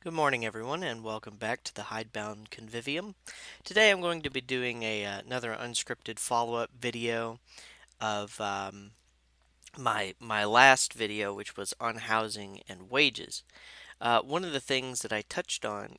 Good morning, everyone, and welcome back to the Hidebound Convivium. Today I'm going to be doing another unscripted follow-up video of my last video, which was on housing and wages. One of the things that I touched on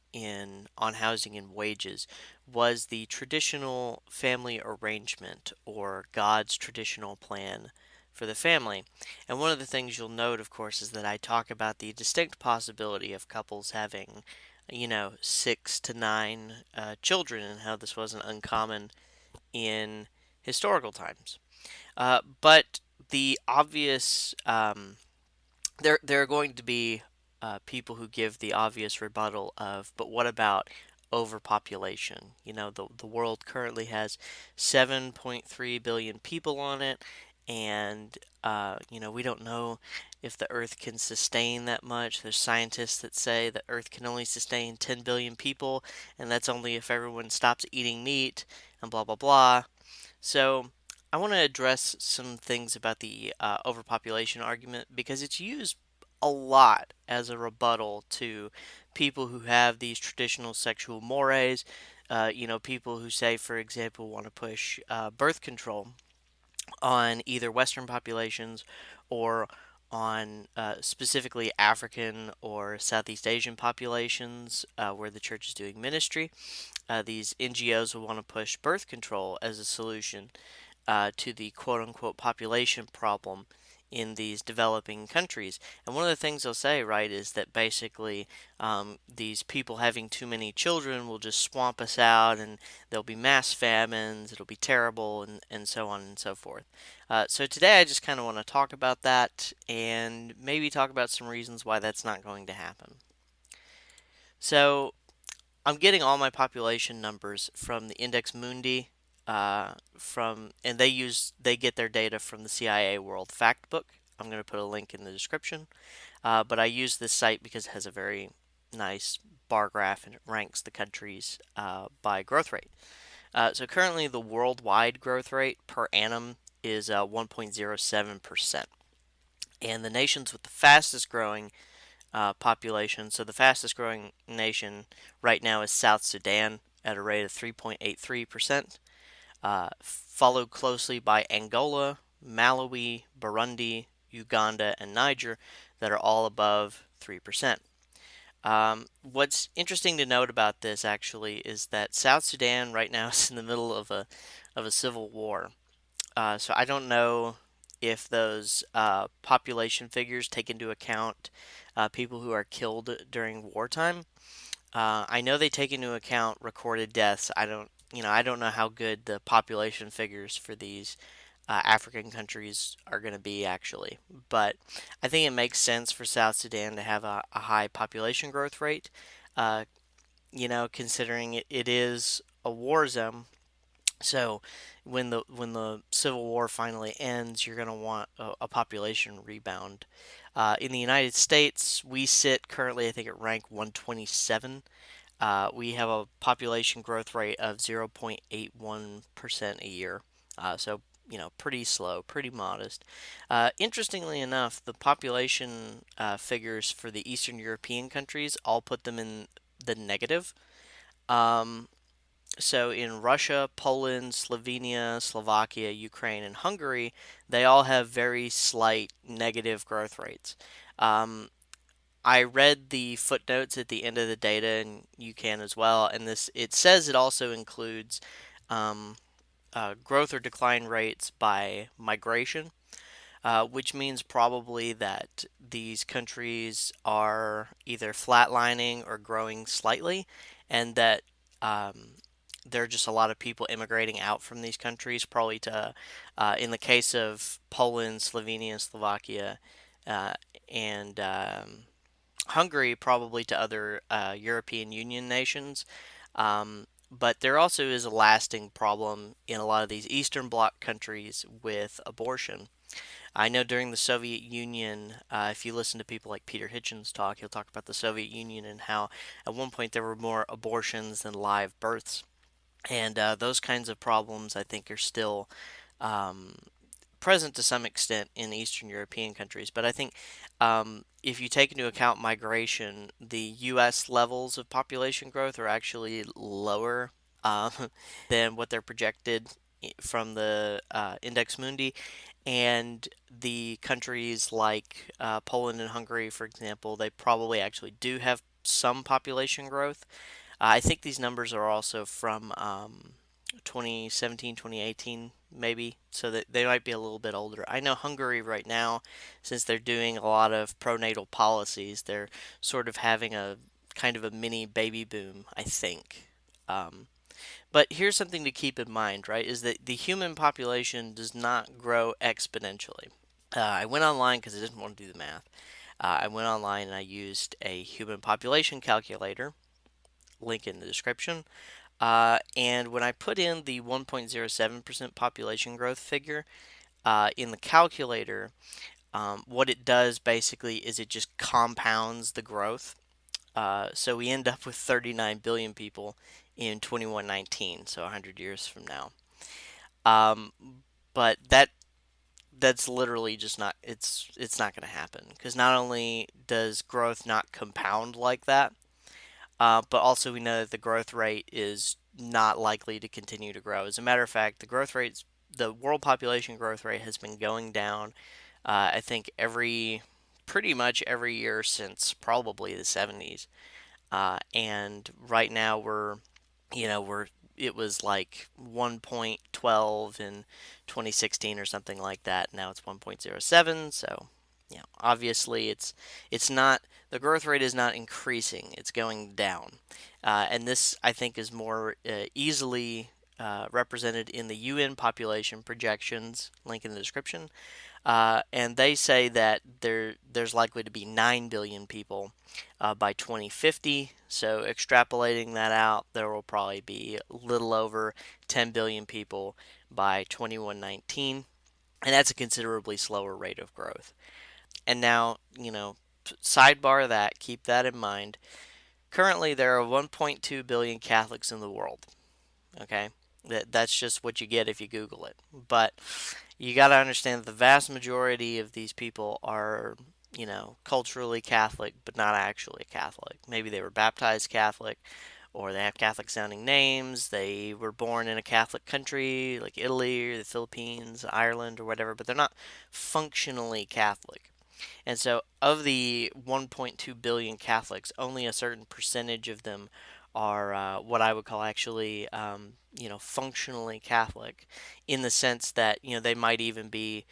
housing and wages was the traditional family arrangement or God's traditional plan for the family. And one of the things you'll note, of course, is that I talk about the distinct possibility of couples having, 6 to 9 children and how this wasn't uncommon in historical times. But the obvious there are going to be people who give the obvious rebuttal of, but what about overpopulation? The world currently has 7.3 billion people on it, and we don't know if the Earth can sustain that much. There's scientists that say the Earth can only sustain 10 billion people, and that's only if everyone stops eating meat, and blah blah blah. So, I want to address some things about the overpopulation argument because it's used a lot as a rebuttal to people who have these traditional sexual mores. People who say, for example, want to push birth control on either Western populations or on specifically African or Southeast Asian populations where the church is doing ministry. These NGOs will want to push birth control as a solution to the quote unquote population problem in these developing countries. And one of the things they'll say, right, is that basically these people having too many children will just swamp us out and there'll be mass famines, it'll be terrible, and so on and so forth. So today I just kind of want to talk about that and maybe talk about some reasons why that's not going to happen. So I'm getting all my population numbers from the Index Mundi, and they get their data from the CIA World Factbook. I'm going to put a link in the description, but I use this site because it has a very nice bar graph and it ranks the countries by growth rate. So currently, the worldwide growth rate per annum is 1.07%, and the nations with the fastest growing population. So the fastest growing nation right now is South Sudan at a rate of 3.83%, followed closely by Angola, Malawi, Burundi, Uganda, and Niger that are all above 3%. What's interesting to note about this actually is that South Sudan right now is in the middle of a civil war. So I don't know if those population figures take into account people who are killed during wartime. I know they take into account recorded deaths. I don't know how good the population figures for these African countries are going to be actually, but I think it makes sense for South Sudan to have a high population growth rate. Uh, considering it is a war zone, so when the civil war finally ends, you're going to want a population rebound. In the United States, we sit currently, I think, at rank 127. We have a population growth rate of 0.81% a year. So, pretty slow, pretty modest. Interestingly enough, the population figures for the Eastern European countries all put them in the negative. Um, so in Russia, Poland, Slovenia, Slovakia, Ukraine, and Hungary, they all have very slight negative growth rates. Um, I read the footnotes at the end of the data, and you can as well. And this it says it also includes um, growth or decline rates by migration, which means probably that these countries are either flatlining or growing slightly, and that um, there are just a lot of people immigrating out from these countries, probably in the case of Poland, Slovenia, Slovakia, uh, and Hungary, probably to other European Union nations. But there also is a lasting problem in a lot of these Eastern Bloc countries with abortion. I know during the Soviet Union, if you listen to people like Peter Hitchens talk, he'll talk about the Soviet Union and how at one point there were more abortions than live births. And those kinds of problems, I think, are still um, present to some extent in Eastern European countries, but I think if you take into account migration, the U.S. levels of population growth are actually lower um, than what they're projected from the Index Mundi, and the countries like Poland and Hungary, for example, they probably actually do have some population growth. I think these numbers are also from 2017, 2018, maybe, so that they might be a little bit older. I know Hungary right now, since they're doing a lot of pronatal policies, they're sort of having a kind of a mini baby boom, I think. Um, but here's something to keep in mind, right, is that the human population does not grow exponentially. I went online because I didn't want to do the math. I went online and I used a human population calculator, link in the description. And when I put in the 1.07% population growth figure in the calculator, what it does basically is it just compounds the growth. So we end up with 39 billion people in 2119, so 100 years from now. Um, but that's literally just not it's not going to happen because not only does growth not compound like that, but also we know that the growth rate is not likely to continue to grow. As a matter of fact, the world population growth rate has been going down. I think pretty much every year since probably the 70s. And right now we're it was like 1.12 in 2016 or something like that. Now it's 1.07. So, obviously it's not the growth rate is not increasing; it's going down. And this I think is more easily represented in the UN population projections. Link in the description. And they say that there's likely to be 9 billion people by 2050. So, extrapolating that out, there will probably be a little over 10 billion people by 2119. And that's a considerably slower rate of growth. And now, sidebar that, keep that in mind. Currently, there are 1.2 billion Catholics in the world. Okay? That's just what you get if you Google it. But you got to understand that the vast majority of these people are, culturally Catholic, but not actually Catholic. Maybe they were baptized Catholic, or they have Catholic sounding names. They were born in a Catholic country like Italy or the Philippines, Ireland, or whatever, but they're not functionally Catholic. And so, of the 1.2 billion Catholics, only a certain percentage of them are what I would call actually, functionally Catholic, in the sense that they might even be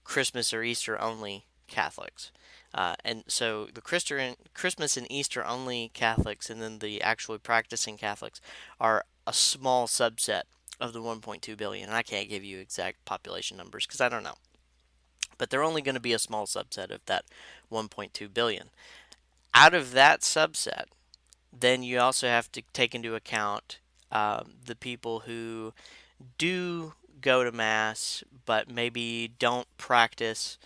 Christmas or Easter only Catholics. And so the Christmas and Easter only Catholics, and then the actually practicing Catholics, are a small subset of the 1.2 billion. And I can't give you exact population numbers because I don't know. But they're only going to be a small subset of that 1.2 billion. Out of that subset, then you also have to take into account the people who do go to mass but maybe don't practice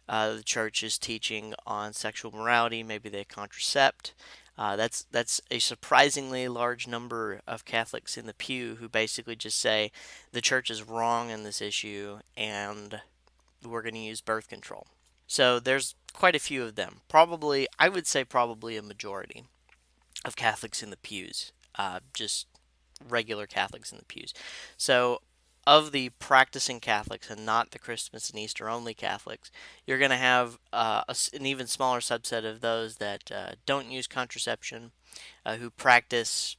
the church's teaching on sexual morality. Maybe they contracept. That's a surprisingly large number of Catholics in the pew who basically just say the church is wrong in this issue and we're going to use birth control. So there's quite a few of them. Probably, I would say probably a majority of Catholics in the pews, just regular Catholics in the pews. So, of the practicing Catholics and not the Christmas and Easter only Catholics, you're going to have an even smaller subset of those that don't use contraception, who practice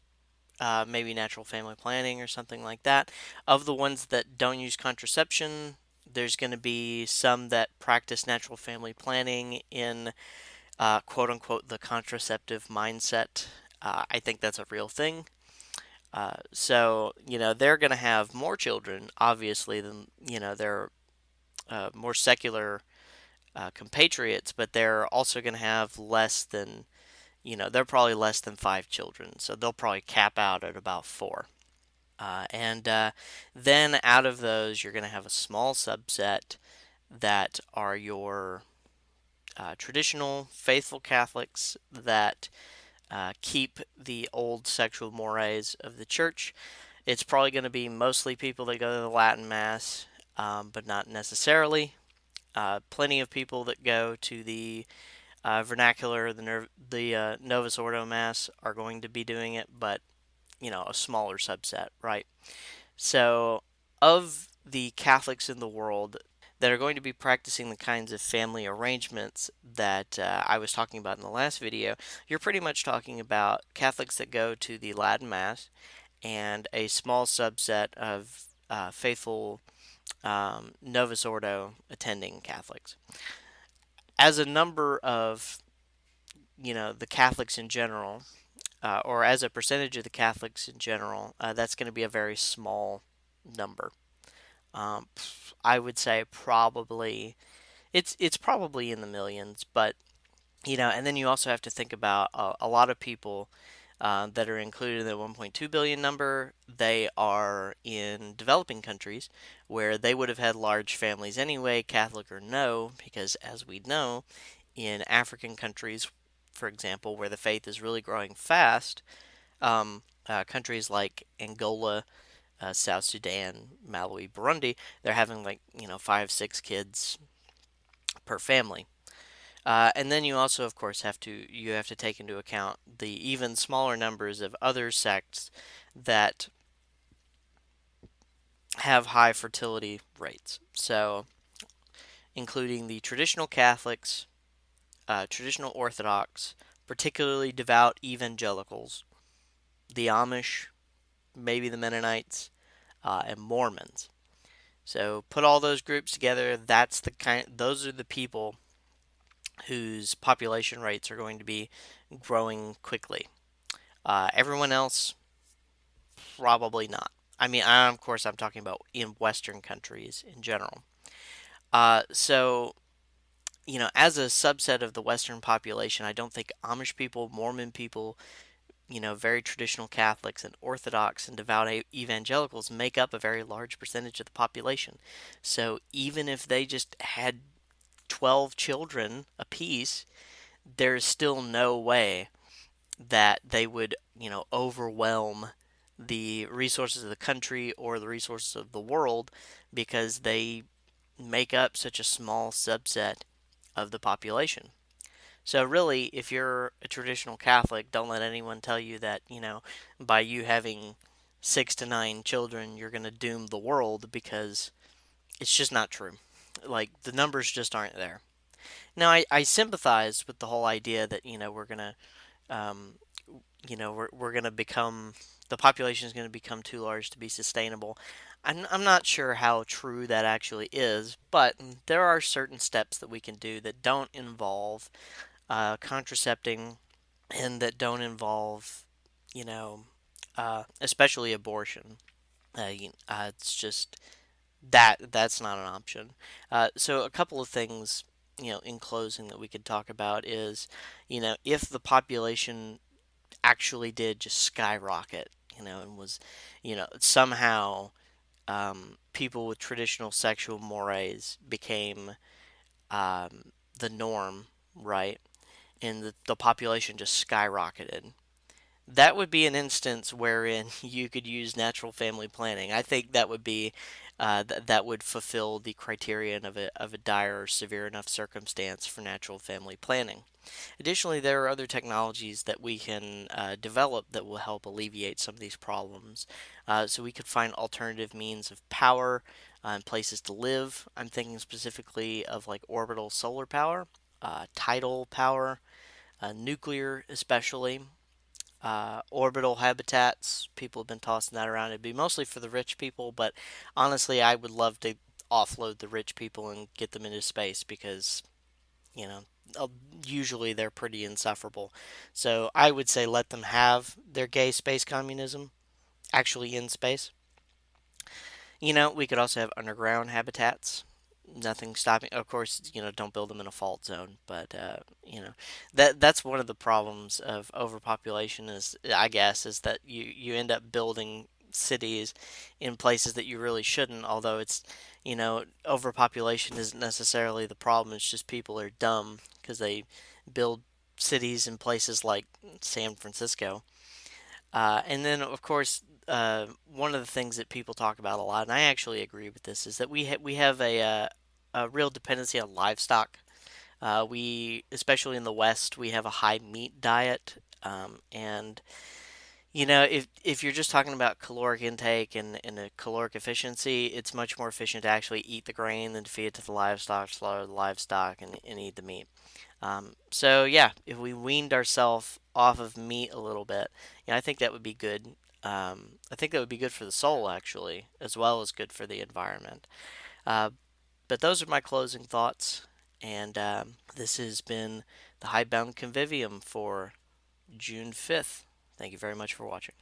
maybe natural family planning or something like that. Of the ones that don't use contraception, there's going to be some that practice natural family planning in quote unquote the contraceptive mindset. I think that's a real thing. So, they're going to have more children, obviously, than, their more secular compatriots, but they're also going to have less than, they're probably less than 5 children. So they'll probably cap out at about 4. And then out of those, you're going to have a small subset that are your traditional faithful Catholics that keep the old sexual mores of the church. It's probably going to be mostly people that go to the Latin Mass, but not necessarily. Plenty of people that go to the vernacular, the Novus Ordo Mass, are going to be doing it, but a smaller subset, right? So, of the Catholics in the world that are going to be practicing the kinds of family arrangements that I was talking about in the last video, you're pretty much talking about Catholics that go to the Latin Mass and a small subset of faithful Novus Ordo attending Catholics. As a number of, the Catholics in general, or as a percentage of the Catholics in general, that's going to be a very small number. Um, I would say probably it's probably in the millions, but and then you also have to think about a lot of people that are included in the 1.2 billion number. They are in developing countries where they would have had large families anyway, Catholic or no, because as we know, in African countries, for example, where the faith is really growing fast, countries like Angola, South Sudan, Malawi, Burundi, they're having like 5, 6 kids per family. And then you also, of course, have to take into account the even smaller numbers of other sects that have high fertility rates. So, including the traditional Catholics, traditional Orthodox, particularly devout evangelicals, the Amish, maybe the Mennonites, and Mormons. So put all those groups together. Those are the people whose population rates are going to be growing quickly. Everyone else, probably not. I mean, of course, I'm talking about in Western countries in general. So, as a subset of the Western population, I don't think Amish people, Mormon people, very traditional Catholics and Orthodox and devout evangelicals make up a very large percentage of the population. So even if they just had 12 children apiece, there's still no way that they would, overwhelm the resources of the country or the resources of the world because they make up such a small subset of the population. So really, if you're a traditional Catholic, don't let anyone tell you that, by you having 6 to 9 children, you're going to doom the world, because it's just not true. Like, the numbers just aren't there. Now, I sympathize with the whole idea that, um, we're going to become, the population is going to become too large to be sustainable. I'm not sure how true that actually is, but there are certain steps that we can do that don't involve contracepting and that don't involve, you know, especially abortion. It's just that's not an option. So a couple of things, in closing that we could talk about is, if the population actually did just skyrocket, and was, somehow people with traditional sexual mores became the norm, right? And the population just skyrocketed. That would be an instance wherein you could use natural family planning. I think that would be that would fulfill the criterion of a dire or severe enough circumstance for natural family planning. Additionally, there are other technologies that we can develop that will help alleviate some of these problems. So we could find alternative means of power and places to live. I'm thinking specifically of like orbital solar power, tidal power, nuclear especially, orbital habitats. People have been tossing that around. It'd be mostly for the rich people, but honestly, I would love to offload the rich people and get them into space because, you know, uh, usually they're pretty insufferable. So I would say let them have their gay space communism actually in space. We could also have underground habitats. Nothing stopping. Of course, don't build them in a fault zone. But that's one of the problems of overpopulation. Is I guess is that you end up building cities in places that you really shouldn't. Although overpopulation isn't necessarily the problem. It's just people are dumb because they build cities in places like San Francisco. And then, of course, one of the things that people talk about a lot, and I actually agree with this, is that we have a real dependency on livestock. We, especially in the West, we have a high meat diet, and if you're just talking about caloric intake and a caloric efficiency, it's much more efficient to actually eat the grain than to feed it to the livestock, slaughter the livestock, and eat the meat. So yeah, if we weaned ourselves off of meat a little bit, I think that would be good. I think that would be good for the soul actually, as well as good for the environment. Uh, but those are my closing thoughts, and this has been the Hidebound Convivium for June 5th. Thank you very much for watching.